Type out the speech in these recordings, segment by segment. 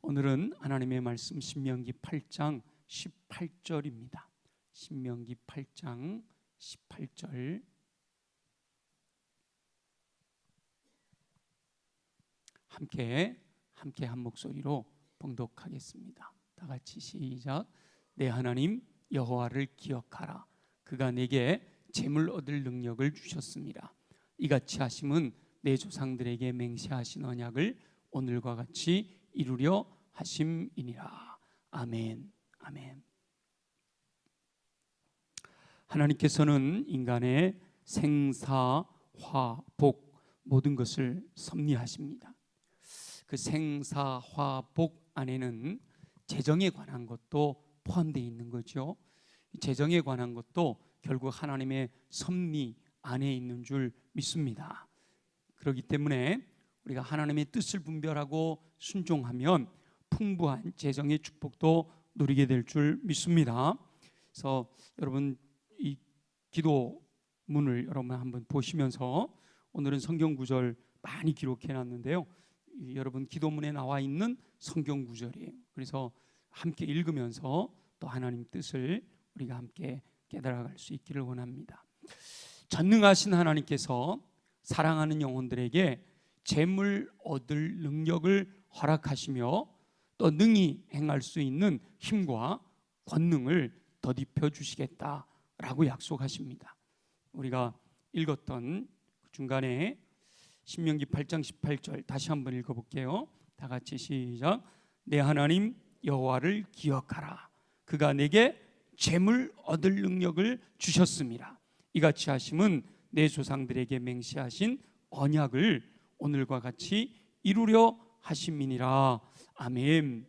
오늘은 하나님의 말씀 신명기 8장 18절입니다. 신명기 8장 18절 함께 한 목소리로 봉독하겠습니다. 다 같이 시작. 내 하나님 여호와를 기억하라. 그가 내게 재물 얻을 능력을 주셨습니다. 이같이 하심은 내 조상들에게 맹세하신 언약을 오늘과 같이 이루려 하심이니라. 아멘. 아멘. 하나님께서는 인간의 생사, 화, 복 모든 것을 섭리하십니다. 그 생사, 화, 복 안에는 재정에 관한 것도 포함되어 있는 거죠. 재정에 관한 것도 결국 하나님의 섭리 안에 있는 줄 믿습니다. 그렇기 때문에 우리가 하나님의 뜻을 분별하고 순종하면 풍부한 재정의 축복도 누리게 될 줄 믿습니다. 그래서 여러분 이 기도문을 여러분 한번 보시면서 오늘은 성경 구절 많이 기록해 놨는데요. 여러분 기도문에 나와 있는 성경 구절이에요. 그래서 함께 읽으면서 또 하나님 뜻을 우리가 함께 깨달아갈 수 있기를 원합니다. 전능하신 하나님께서 사랑하는 영혼들에게 재물 얻을 능력을 허락하시며 또 능히 행할 수 있는 힘과 권능을 더딥혀 주시겠다라고 약속하십니다. 우리가 읽었던 중간에 신명기 8장 18절 다시 한번 읽어볼게요. 다 같이 시작. 내 하나님 여호와를 기억하라. 그가 내게 재물 얻을 능력을 주셨습니다. 이같이 하심은 내 조상들에게 맹세하신 언약을 오늘과 같이 이루려 하심이니라. 아멘.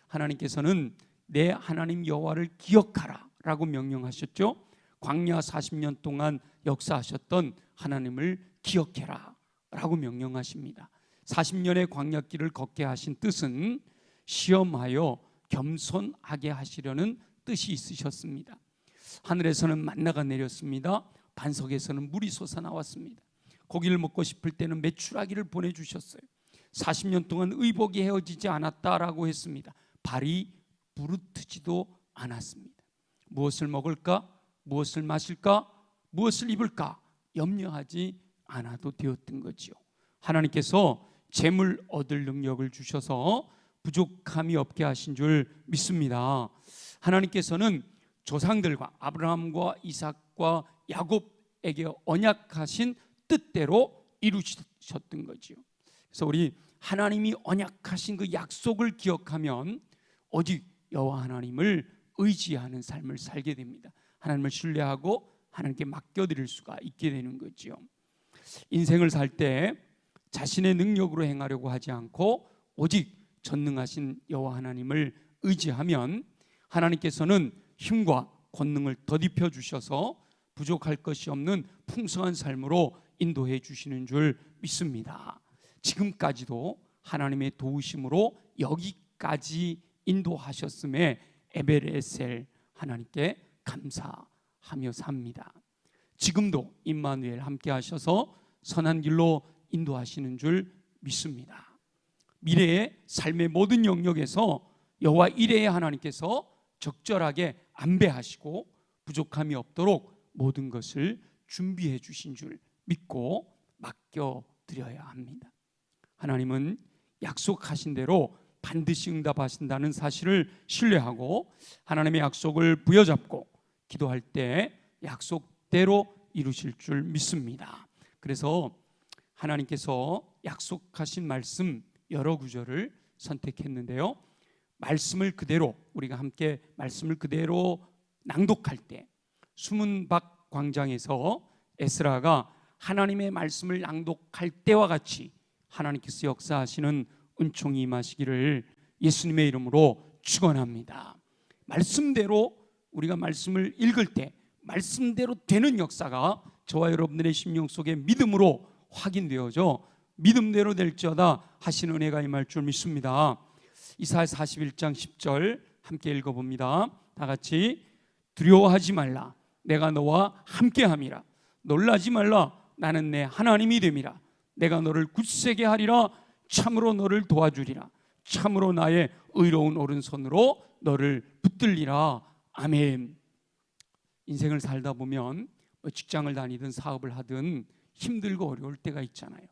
하나님께서는 내 하나님 여호와를 기억하라 라고 명령하셨죠. 광야 40년 동안 역사하셨던 하나님을 기억해라 라고 명령하십니다. 40년의 광야길을 걷게 하신 뜻은 시험하여 겸손하게 하시려는 뜻이 있으셨습니다. 하늘에서는 만나가 내렸습니다. 반석에서는 물이 솟아나왔습니다. 고기를 먹고 싶을 때는 메추라기를 보내주셨어요. 40년 동안 의복이 헤어지지 않았다라고 했습니다. 발이 부르트지도 않았습니다. 무엇을 먹을까? 무엇을 마실까? 무엇을 입을까? 염려하지 않아도 되었던 거지요. 하나님께서 재물 얻을 능력을 주셔서 부족함이 없게 하신 줄 믿습니다. 하나님께서는 조상들과 아브라함과 이삭과 야곱에게 언약하신 뜻대로 이루셨던 거지요. 그래서 우리 하나님이 언약하신 그 약속을 기억하면 오직 여호와 하나님을 의지하는 삶을 살게 됩니다. 하나님을 신뢰하고 하나님께 맡겨드릴 수가 있게 되는 거지요. 인생을 살 때 자신의 능력으로 행하려고 하지 않고 오직 전능하신 여호와 하나님을 의지하면 하나님께서는 힘과 권능을 더딥혀 주셔서 부족할 것이 없는 풍성한 삶으로 인도해 주시는 줄 믿습니다. 지금까지도 하나님의 도우심으로 여기까지 인도하셨음에 에베레셀 하나님께 감사하며 삽니다. 지금도 임마누엘 함께 하셔서 선한 길로 인도하시는 줄 믿습니다. 미래의 삶의 모든 영역에서 여호와 이레의 하나님께서 적절하게 안배하시고 부족함이 없도록 모든 것을 준비해 주신 줄 믿고 맡겨드려야 합니다. 하나님은 약속하신 대로 반드시 응답하신다는 사실을 신뢰하고 하나님의 약속을 부여잡고 기도할 때 약속대로 이루실 줄 믿습니다. 그래서 하나님께서 약속하신 말씀 여러 구절을 선택했는데요. 말씀을 그대로 우리가 함께 말씀을 그대로 낭독할 때 숨은 박 광장에서 에스라가 하나님의 말씀을 낭독할 때와 같이 하나님께서 역사하시는 은총이 임하시기를 예수님의 이름으로 축원합니다. 말씀대로 우리가 말씀을 읽을 때 말씀대로 되는 역사가 저와 여러분들의 심령 속에 믿음으로 확인되어져 믿음대로 될지어다 하시는 은혜가 임할 줄 믿습니다. 이사야 41장 10절 함께 읽어봅니다. 다 같이 두려워하지 말라 내가 너와 함께함이라 놀라지 말라 나는 내 하나님이 됨이라 내가 너를 굳세게 하리라 참으로 너를 도와주리라 참으로 나의 의로운 오른손으로 너를 붙들리라. 아멘. 인생을 살다 보면 직장을 다니든 사업을 하든 힘들고 어려울 때가 있잖아요.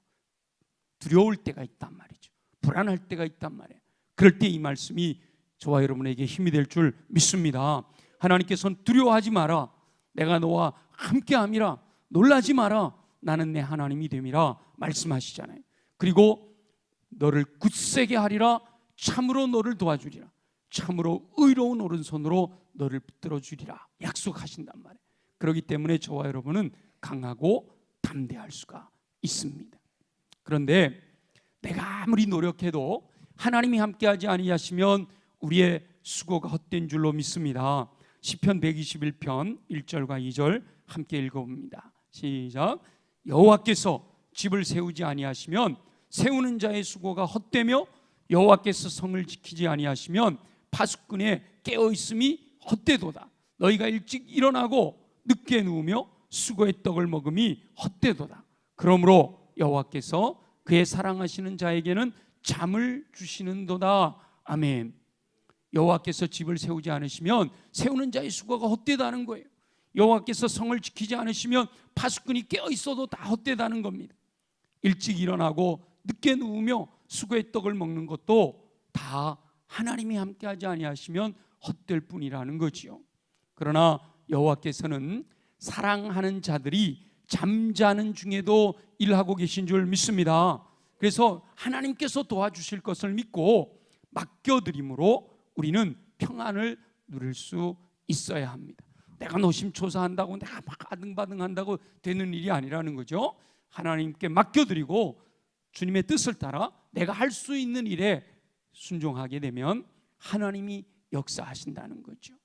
두려울 때가 있단 말이죠. 불안할 때가 있단 말이에요. 그럴 때 이 말씀이 저와 여러분에게 힘이 될 줄 믿습니다. 하나님께서는 두려워하지 마라, 내가 너와 함께함이라, 놀라지 마라, 나는 내 하나님이 됨이라 말씀하시잖아요. 그리고 너를 굳세게 하리라, 참으로 너를 도와주리라, 참으로 의로운 오른손으로 너를 붙들어 주리라 약속하신단 말이에요. 그렇기 때문에 저와 여러분은 강하고 담대할 수가 있습니다. 그런데 내가 아무리 노력해도 하나님이 함께하지 아니하시면 우리의 수고가 헛된 줄로 믿습니다. 시편 121편 1절과 2절 함께 읽어봅니다. 시작. 여호와께서 집을 세우지 아니하시면 세우는 자의 수고가 헛되며 여호와께서 성을 지키지 아니하시면 파수꾼의 깨어있음이 헛되도다. 너희가 일찍 일어나고 늦게 누우며 수고의 떡을 먹음이 헛되도다. 그러므로 여호와께서 그의 사랑하시는 자에게는 잠을 주시는도다. 아멘. 여호와께서 집을 세우지 않으시면 세우는 자의 수고가 헛되다는 거예요. 여호와께서 성을 지키지 않으시면 파수꾼이 깨어있어도 다 헛되다는 겁니다. 일찍 일어나고 늦게 누우며 수고의 떡을 먹는 것도 다 하나님이 함께하지 아니하시면 헛될 뿐이라는 거지요. 그러나 여호와께서는 사랑하는 자들이 잠자는 중에도 일하고 계신 줄 믿습니다. 그래서 하나님께서 도와주실 것을 믿고 맡겨드림으로 우리는 평안을 누릴 수 있어야 합니다. 내가 노심초사한다고 내가 막 아등바등한다고 되는 일이 아니라는 거죠. 하나님께 맡겨드리고 주님의 뜻을 따라 내가 할 수 있는 일에 순종하게 되면 하나님이 역사하신다는 거죠.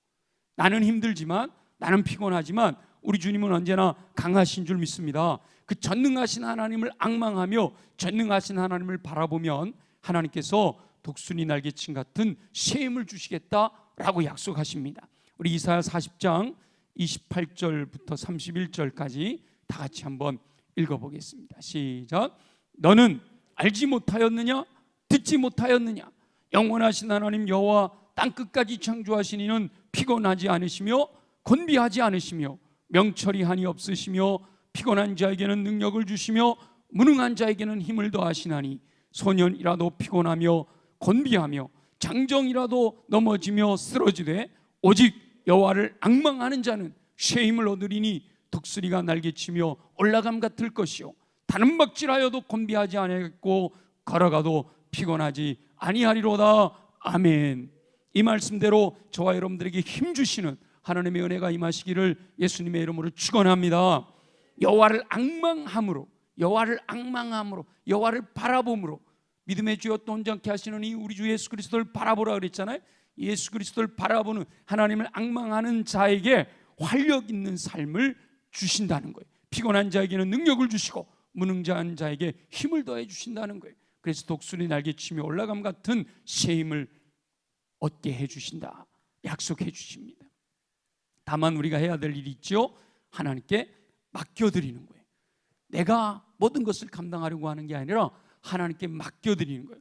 나는 힘들지만, 나는 피곤하지만 우리 주님은 언제나 강하신 줄 믿습니다. 그 전능하신 하나님을 앙망하며 전능하신 하나님을 바라보면 하나님께서 독수리 날개침 같은 쉼을 주시겠다라고 약속하십니다. 우리 이사야 40장 28절부터 31절까지 다 같이 한번 읽어보겠습니다. 시작. 너는 알지 못하였느냐? 듣지 못하였느냐? 영원하신 하나님 여호와 땅끝까지 창조하신 이는 피곤하지 않으시며 곤비하지 않으시며 명철이 한이 없으시며 피곤한 자에게는 능력을 주시며 무능한 자에게는 힘을 더하시나니 소년이라도 피곤하며 곤비하며 장정이라도 넘어지며 쓰러지되 오직 여호와를 앙망하는 자는 쉼을 얻으리니 독수리가 날개치며 올라감 같을 것이요 다는 박질하여도 곤비하지 아니하겠고 걸어가도 피곤하지 아니하리로다. 아멘. 이 말씀대로 저와 여러분들에게 힘주시는 하나님의 은혜가 임하시기를 예수님의 이름으로 축원합니다. 여호와를 앙망함으로, 여호와를 앙망함으로, 여호와를 바라봄으로 믿음의 주여 또 온전케 하시는 이 우리 주 예수 그리스도를 바라보라 그랬잖아요. 예수 그리스도를 바라보는 하나님을 앙망하는 자에게 활력 있는 삶을 주신다는 거예요. 피곤한 자에게는 능력을 주시고 무능한 자에게 힘을 더해 주신다는 거예요. 그래서 독수리 날개치며 올라감 같은 쉼을 얻게 해주신다 약속해 주십니다. 다만 우리가 해야 될 일이 있죠. 하나님께 맡겨드리는 거예요. 내가 모든 것을 감당하려고 하는 게 아니라 하나님께 맡겨드리는 거예요.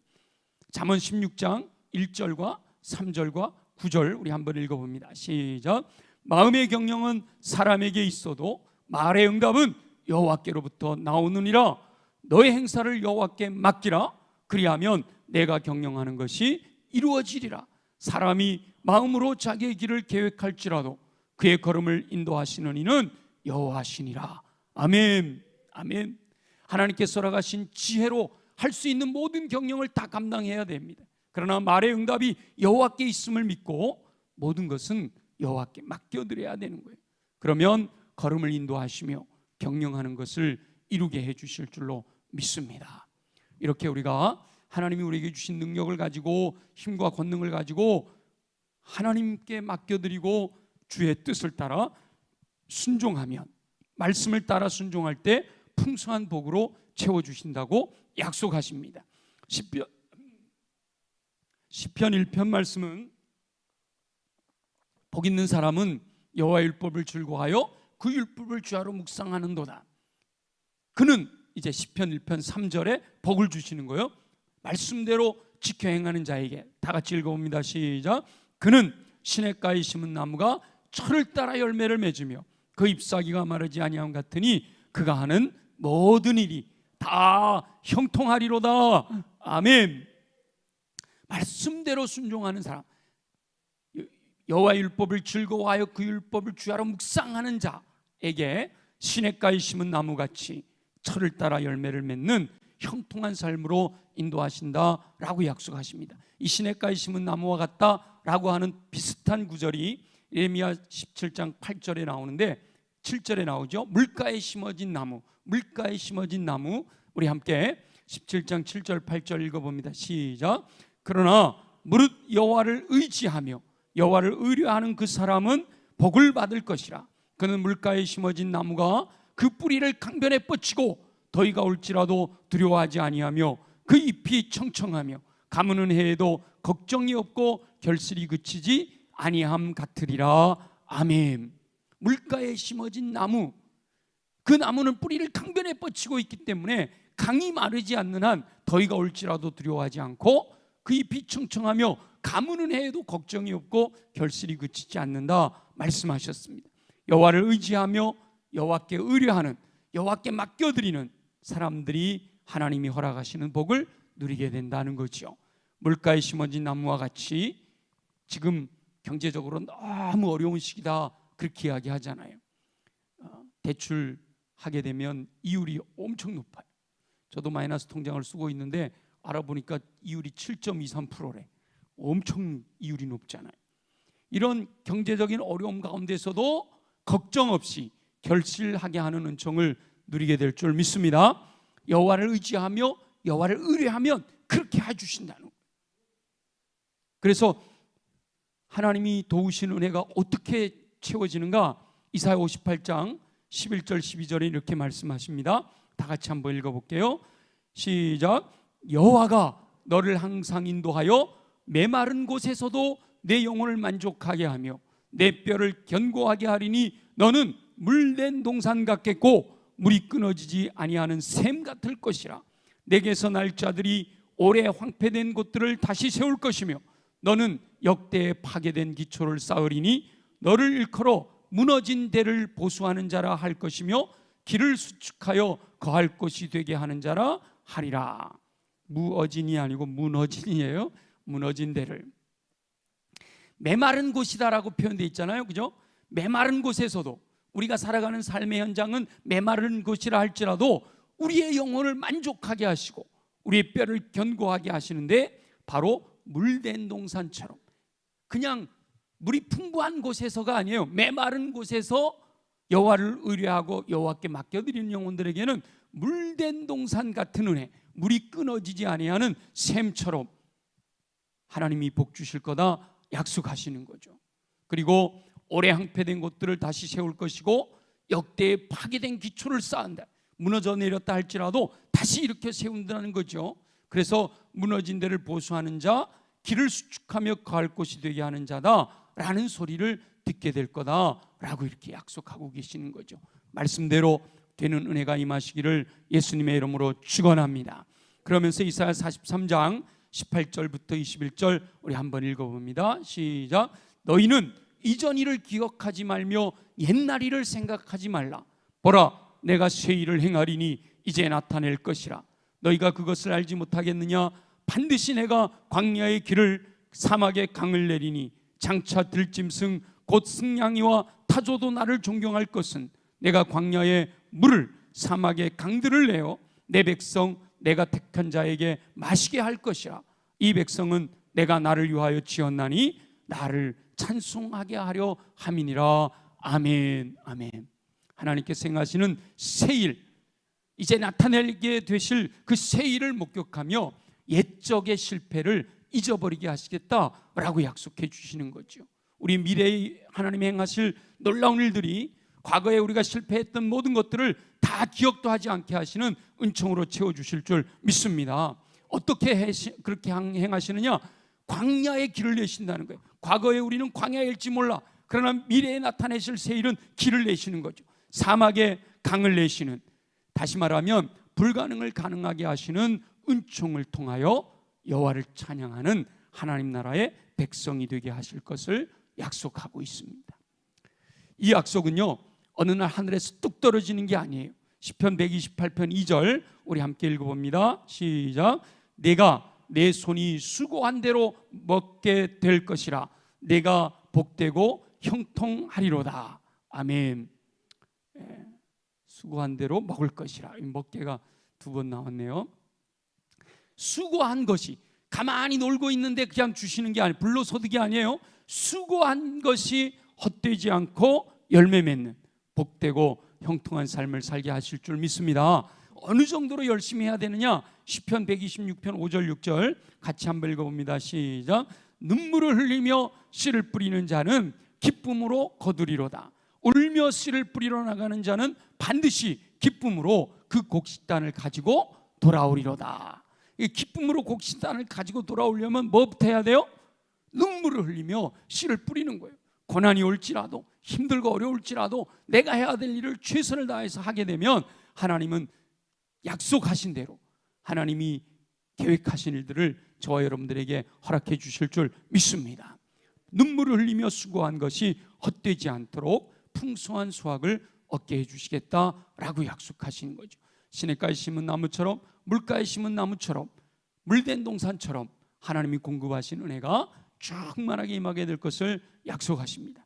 잠언 16장 1절과 3절과 9절 우리 한번 읽어봅니다. 시작. 마음의 경영은 사람에게 있어도 말의 응답은 여호와께로부터 나오느니라. 너의 행사를 여호와께 맡기라. 그리하면 내가 경영하는 것이 이루어지리라. 사람이 마음으로 자기의 길을 계획할지라도 그의 걸음을 인도하시는 이는 여호와시니라. 아멘. 아멘. 하나님께서 허락하신 지혜로 할 수 있는 모든 경영을 다 감당해야 됩니다. 그러나 말의 응답이 여호와께 있음을 믿고 모든 것은 여호와께 맡겨드려야 되는 거예요. 그러면 걸음을 인도하시며 경영하는 것을 이루게 해주실 줄로 믿습니다. 이렇게 우리가 하나님이 우리에게 주신 능력을 가지고 힘과 권능을 가지고 하나님께 맡겨드리고 주의 뜻을 따라 순종하면, 말씀을 따라 순종할 때 풍성한 복으로 채워주신다고 약속하십니다. 시편 1편 말씀은 복 있는 사람은 여호와의 율법을 즐거워하여 그 율법을 주야로 묵상하는도다. 그는 이제 시편 1편 3절에 복을 주시는 거예요. 말씀대로 지켜 행하는 자에게. 다 같이 읽어봅니다. 시작. 그는 시냇가에 심은 나무가 철을 따라 열매를 맺으며 그 잎사귀가 마르지 아니함 같으니 그가 하는 모든 일이 다 형통하리로다. 아멘. 말씀대로 순종하는 사람, 여호와의 율법을 즐거워하여 그 율법을 주야로 묵상하는 자에게 시냇가에 심은 나무같이 철을 따라 열매를 맺는 형통한 삶으로 인도하신다라고 약속하십니다. 이 시냇가에 심은 나무와 같다라고 하는 비슷한 구절이 예레미야 17장 8절에 나오는데 7절에 나오죠. 물가에 심어진 나무, 물가에 심어진 나무. 우리 함께 17장 7절 8절 읽어봅니다. 시작. 그러나 무릇 여호와를 의지하며 여호와를 의뢰하는 그 사람은 복을 받을 것이라. 그는 물가에 심어진 나무가 그 뿌리를 강변에 뻗치고 더위가 올지라도 두려워하지 아니하며 그 잎이 청청하며 가무는 해에도 걱정이 없고 결실이 그치지 아니함 같으리라. 아멘. 물가에 심어진 나무, 그 나무는 뿌리를 강변에 뻗치고 있기 때문에 강이 마르지 않는 한 더위가 올지라도 두려워하지 않고 그 잎이 청청하며 가무는 해에도 걱정이 없고 결실이 그치지 않는다 말씀하셨습니다. 여호와를 의지하며 여호와께 의뢰하는, 여호와께 맡겨드리는 사람들이 하나님이 허락하시는 복을 누리게 된다는 거죠. 물가에 심어진 나무와 같이 지금 경제적으로 너무 어려운 시기다 그렇게 이야기하잖아요. 대출하게 되면 이율이 엄청 높아요. 저도 마이너스 통장을 쓰고 있는데 알아보니까 이율이 7.23%래. 엄청 이율이 높잖아요. 이런 경제적인 어려움 가운데서도 걱정 없이 결실하게 하는 은총을 누리게 될 줄 믿습니다. 여호와를 의지하며 여호와를 의뢰하면 그렇게 해주신다는 거예요. 그래서 하나님이 도우신 은혜가 어떻게 채워지는가? 이사야 58장 11절 12절에 이렇게 말씀하십니다. 다 같이 한번 읽어볼게요. 시작. 여호와가 너를 항상 인도하여 메마른 곳에서도 내 영혼을 만족하게 하며 내 뼈를 견고하게 하리니 너는 물된 동산 같겠고 물이 끊어지지 아니하는 샘 같을 것이라. 내게서 날 자들이 오래 황폐된 곳들을 다시 세울 것이며 너는 역대에 파괴된 기초를 쌓으리니 너를 일컬어 무너진 데를 보수하는 자라 할 것이며 길을 수축하여 거할 곳이 되게 하는 자라 하리라. 무어진이 아니고 무너진이에요. 무너진 데를. 메마른 곳이다라고 표현되어 있잖아요, 그죠? 메마른 곳에서도 우리가 살아가는 삶의 현장은 메마른 곳이라 할지라도 우리의 영혼을 만족하게 하시고 우리의 뼈를 견고하게 하시는데 바로 물된 동산처럼 그냥 물이 풍부한 곳에서가 아니에요. 메마른 곳에서 여호와를 의뢰하고 여호와께 맡겨드리는 영혼들에게는 물된 동산 같은 은혜, 물이 끊어지지 아니하는 샘처럼 하나님이 복 주실 거다 약속하시는 거죠. 그리고 오래 황폐된 곳들을 다시 세울 것이고 역대에 파괴된 기초를 쌓은다. 무너져 내렸다 할지라도 다시 이렇게 세운다는 거죠. 그래서 무너진 데를 보수하는 자, 길을 수축하며 거할 곳이 되게 하는 자다라는 소리를 듣게 될 거다라고 이렇게 약속하고 계시는 거죠. 말씀대로 되는 은혜가 임하시기를 예수님의 이름으로 축원합니다. 그러면서 이사야 43장 18절부터 21절 우리 한번 읽어봅니다. 시작. 너희는 이전 일을 기억하지 말며 옛날 일을 생각하지 말라. 보라, 내가 새 일을 행하리니 이제 나타낼 것이라. 너희가 그것을 알지 못하겠느냐? 반드시 내가 광야의 길을 사막의 강을 내리니 장차 들짐승 곧 승냥이와 타조도 나를 존경할 것은 내가 광야의 물을 사막의 강들을 내어 내 백성 내가 택한 자에게 마시게 할 것이라. 이 백성은 내가 나를 위하여 지었나니 나를 찬송하게 하려 함이니라. 아멘. 아멘. 하나님께서 행하시는 새 일, 이제 나타내게 되실 그 새 일을 목격하며 옛적의 실패를 잊어버리게 하시겠다라고 약속해 주시는 거죠. 우리 미래에 하나님이 행하실 놀라운 일들이 과거에 우리가 실패했던 모든 것들을 다 기억도 하지 않게 하시는 은총으로 채워주실 줄 믿습니다. 어떻게 그렇게 행하시느냐? 광야의 길을 내신다는 거예요. 과거에 우리는 광야일지 몰라. 그러나 미래에 나타내실 새 일은 길을 내시는 거죠. 사막에 강을 내시는, 다시 말하면 불가능을 가능하게 하시는 은총을 통하여 여호와를 찬양하는 하나님 나라의 백성이 되게 하실 것을 약속하고 있습니다. 이 약속은요, 어느 날 하늘에서 뚝 떨어지는 게 아니에요. 시편 128편 2절 우리 함께 읽어봅니다. 시작. 내가 내 손이 수고한 대로 먹게 될 것이라. 내가 복되고 형통하리로다. 아멘. 수고한 대로 먹을 것이라. 먹게가 두 번 나왔네요. 수고한 것이, 가만히 놀고 있는데 그냥 주시는 게 아니에요. 불로소득이 아니에요. 수고한 것이 헛되지 않고 열매 맺는 복되고 형통한 삶을 살게 하실 줄 믿습니다. 어느 정도로 열심히 해야 되느냐? 시편 126편 5절 6절 같이 한번 읽어봅니다. 시작. 눈물을 흘리며 씨를 뿌리는 자는 기쁨으로 거두리로다. 울며 씨를 뿌리러 나가는 자는 반드시 기쁨으로 그 곡식단을 가지고 돌아오리로다. 기쁨으로 곡식단을 가지고 돌아오려면 뭐부터 해야 돼요? 눈물을 흘리며 씨를 뿌리는 거예요. 고난이 올지라도, 힘들고 어려울지라도 내가 해야 될 일을 최선을 다해서 하게 되면 하나님은 약속하신 대로 하나님이 계획하신 일들을 저와 여러분들에게 허락해 주실 줄 믿습니다. 눈물을 흘리며 수고한 것이 헛되지 않도록 풍성한 수확을 얻게 해주시겠다라고 약속하시는 거죠. 시냇가에 심은 나무처럼, 물가에 심은 나무처럼, 물된 동산처럼 하나님이 공급하신 은혜가 충만하게 임하게 될 것을 약속하십니다.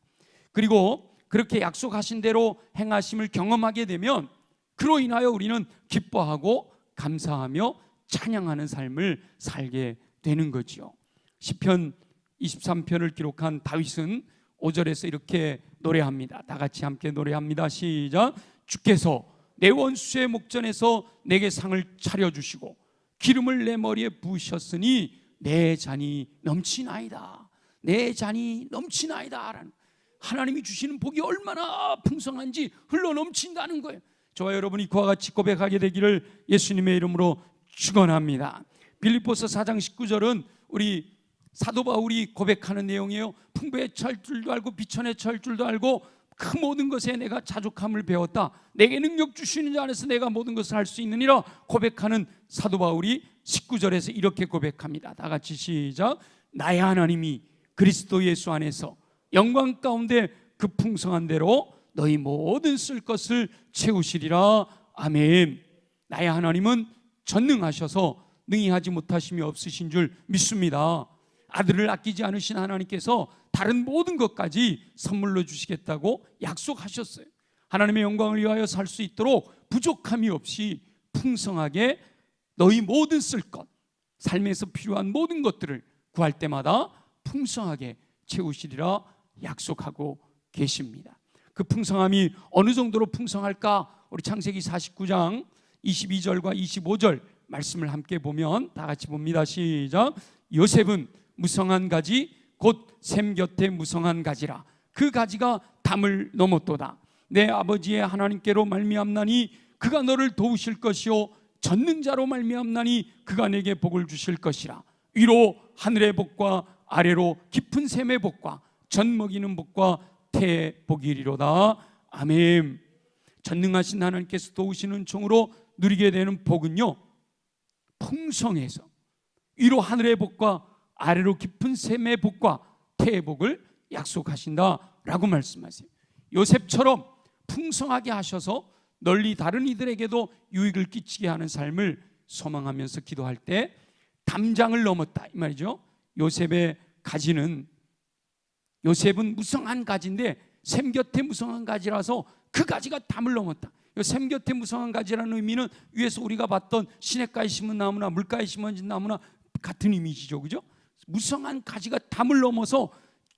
그리고 그렇게 약속하신 대로 행하심을 경험하게 되면 그로 인하여 우리는 기뻐하고 감사하며 찬양하는 삶을 살게 되는 거지요. 시편 23편을 기록한 다윗은 5절에서 이렇게 노래합니다. 다 같이 함께 노래합니다. 시작. 주께서 내 원수의 목전에서 내게 상을 차려주시고 기름을 내 머리에 부으셨으니 내 잔이 넘치나이다. 내 잔이 넘치나이다 라는, 하나님이 주시는 복이 얼마나 풍성한지 흘러 넘친다는 거예요. 저와 여러분이 그와 같이 고백하게 되기를 예수님의 이름으로 축원합니다. 빌립보서 4장 19절은 우리 사도 바울이 고백하는 내용이에요. 풍부에 처할 줄도 알고 비천에 처할 줄도 알고 그 모든 것에 내가 자족함을 배웠다. 내게 능력 주시는 자 안에서 내가 모든 것을 할 수 있느니라 고백하는 사도 바울이 19절에서 이렇게 고백합니다. 다 같이 시작. 나의 하나님이 그리스도 예수 안에서 영광 가운데 그 풍성한 대로 너희 모든 쓸 것을 채우시리라. 아멘. 나의 하나님은 전능하셔서 능히 하지 못하심이 없으신 줄 믿습니다. 아들을 아끼지 않으신 하나님께서 다른 모든 것까지 선물로 주시겠다고 약속하셨어요. 하나님의 영광을 위하여 살 수 있도록 부족함이 없이 풍성하게 너희 모든 쓸 것, 삶에서 필요한 모든 것들을 구할 때마다 풍성하게 채우시리라 약속하고 계십니다. 그 풍성함이 어느 정도로 풍성할까? 우리 창세기 49장 22절과 25절 말씀을 함께 보면 다 같이 봅니다. 시작. 요셉은 무성한 가지 곧 샘 곁에 무성한 가지라. 그 가지가 담을 넘었도다. 내 아버지의 하나님께로 말미암나니 그가 너를 도우실 것이요 전능자로 말미암나니 그가 내게 복을 주실 것이라. 위로 하늘의 복과 아래로 깊은 샘의 복과 젖 먹이는 복과 태의 복이리로다. 아멘. 전능하신 하나님께서 도우시는 종으로 누리게 되는 복은요, 풍성해서 위로 하늘의 복과 아래로 깊은 샘의 복과 태의 복을 약속하신다라고 말씀하세요. 요셉처럼 풍성하게 하셔서 널리 다른 이들에게도 유익을 끼치게 하는 삶을 소망하면서 기도할 때 담장을 넘었다 이 말이죠. 요셉의 가지는, 요셉은 무성한 가지인데 샘 곁에 무성한 가지라서 그 가지가 담을 넘었다. 샘 곁에 무성한 가지라는 의미는 위에서 우리가 봤던 시냇가에 심은 나무나 물가에 심어진 나무나 같은 이미지죠, 그죠? 무성한 가지가 담을 넘어서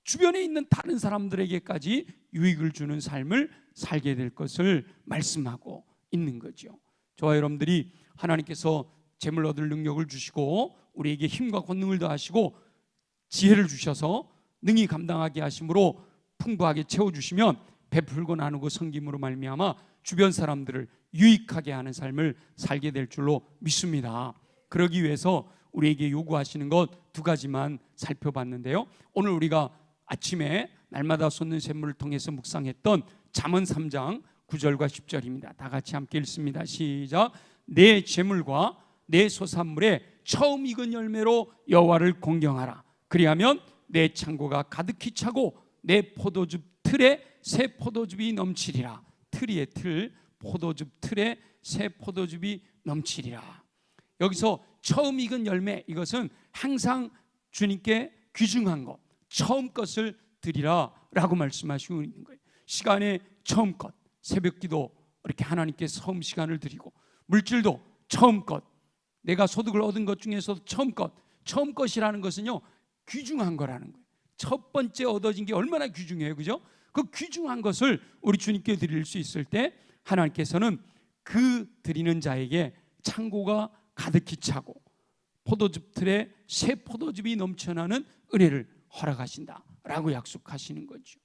주변에 있는 다른 사람들에게까지 유익을 주는 삶을 살게 될 것을 말씀하고 있는 거죠. 저와 여러분들이 하나님께서 재물 얻을 능력을 주시고 우리에게 힘과 권능을 더하시고 지혜를 주셔서 능히 감당하게 하심으로 풍부하게 채워주시면 베풀고 나누고 섬김으로 말미암아 주변 사람들을 유익하게 하는 삶을 살게 될 줄로 믿습니다. 그러기 위해서 우리에게 요구하시는 것 두 가지만 살펴봤는데요, 오늘 우리가 아침에 날마다 솟는 샘물을 통해서 묵상했던 잠언 3장 9절과 10절입니다. 다 같이 함께 읽습니다. 시작. 내 재물과 내 소산물에 처음 익은 열매로 여호와를 공경하라. 그리하면 내 창고가 가득히 차고 내 포도즙 틀에 새 포도즙이 넘치리라. 틀이의 틀, 포도즙 틀에 새 포도즙이 넘치리라. 여기서 처음 익은 열매, 이것은 항상 주님께 귀중한 것, 처음 것을 드리라 라고 말씀하시고 있는 거예요. 시간의 처음 것, 새벽기도 이렇게 하나님께 처음 시간을 드리고, 물질도 처음 것, 내가 소득을 얻은 것 중에서도 처음 것, 처음 것이라는 것은요 귀중한 거라는 거예요. 첫 번째 얻어진 게 얼마나 귀중해요, 그죠? 그 귀중한 것을 우리 주님께 드릴 수 있을 때 하나님께서는 그 드리는 자에게 창고가 가득히 차고 포도즙 틀에 새 포도즙이 넘쳐나는 은혜를 허락하신다라고 약속하시는 거죠.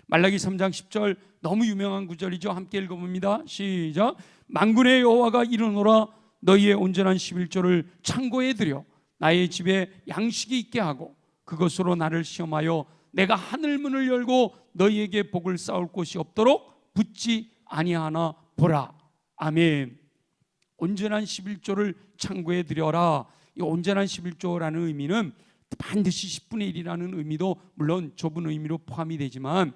말라기 3장 10절, 너무 유명한 구절이죠. 함께 읽어봅니다. 시작. 만군의 여호와가 이르노라, 너희의 온전한 11조를 창고에 들여 나의 집에 양식이 있게 하고 그것으로 나를 시험하여 내가 하늘 문을 열고 너희에게 복을 쌓을 곳이 없도록 붙지 아니하나 보라. 아멘. 온전한 11조를 창고에 들여라. 이 온전한 11조라는 의미는 반드시 10분의 1이라는 의미도 물론 좁은 의미로 포함이 되지만,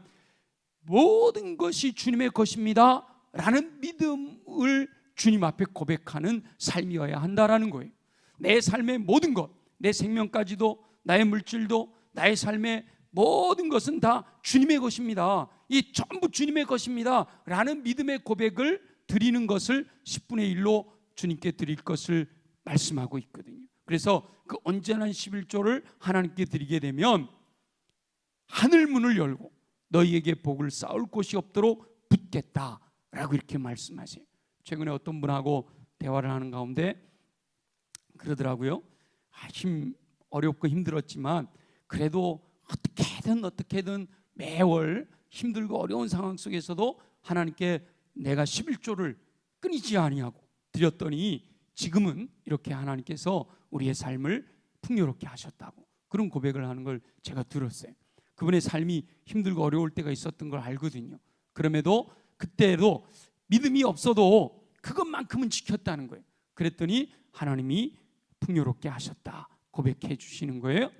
모든 것이 주님의 것입니다 라는 믿음을 주님 앞에 고백하는 삶이어야 한다라는 거예요. 내 삶의 모든 것, 내 생명까지도, 나의 물질도, 나의 삶의 모든 것은 다 주님의 것입니다, 이 전부 주님의 것입니다 라는 믿음의 고백을 드리는 것을 10분의 1로 주님께 드릴 것을 말씀하고 있거든요. 그래서 그 온전한 11조를 하나님께 드리게 되면 하늘 문을 열고 너희에게 복을 쌓을 곳이 없도록 붙겠다라고 이렇게 말씀하세요. 최근에 어떤 분하고 대화를 하는 가운데 그러더라고요. 어렵고 힘들었지만 그래도 어떻게든 매월 힘들고 어려운 상황 속에서도 하나님께 내가 11조를 끊이지 아니하고 드렸더니 지금은 이렇게 하나님께서 우리의 삶을 풍요롭게 하셨다고 그런 고백을 하는 걸 제가 들었어요. 그분의 삶이 힘들고 어려울 때가 있었던 걸 알거든요. 그럼에도 그때도 믿음이 없어도 그것만큼은 지켰다는 거예요. 그랬더니 하나님이 풍요롭게 하셨다 고백해 주시는 거예요.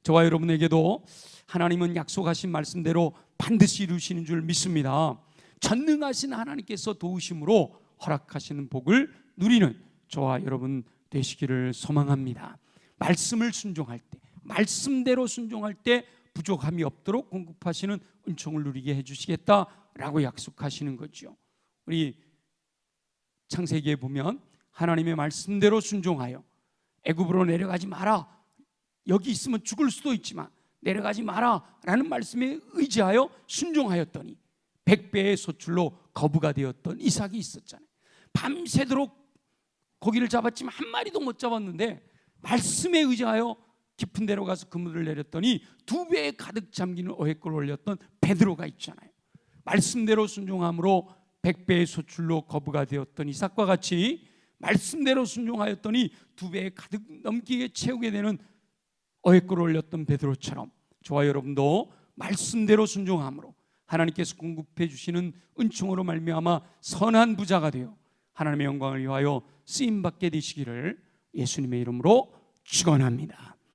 저와 여러분에게도 하나님은 약속하신 말씀대로 반드시 이루시는 줄 믿습니다. 전능하신 하나님께서 도우심으로 허락하시는 복을 누리는 저와 여러분 되시기를 소망합니다. 말씀을 순종할 때, 말씀대로 순종할 때 부족함이 없도록 공급하시는 은총을 누리게 해주시겠다라고 약속하시는 거죠. 우리 창세기에 보면 하나님의 말씀대로 순종하여 애굽으로 내려가지 마라, 여기 있으면 죽을 수도 있지만 내려가지 마라 라는 말씀에 의지하여 순종하였더니 100배의 소출로 거부가 되었던 이삭이 있었잖아요. 밤새도록 고기를 잡았지만 한 마리도 못 잡았는데 말씀에 의지하여 깊은 데로 가서 그물을 내렸더니 2배에 가득 잠기는 어획골을 올렸던 베드로가 있잖아요. 말씀대로 순종함으로 100배의 소출로 거부가 되었던 이삭과 같이 말씀대로 순종하였더니 2배에 가득 넘기게 채우게 되는 어획골을 올렸던 베드로처럼 저와 여러분도 말씀대로 순종함으로 하나님께서 공급해 주시는 은총으로 말미암아 선한 부자가 되어 하나님의 영광을 위하여 쓰임받게 되시기를 예수님의 이름으로 축원합니다.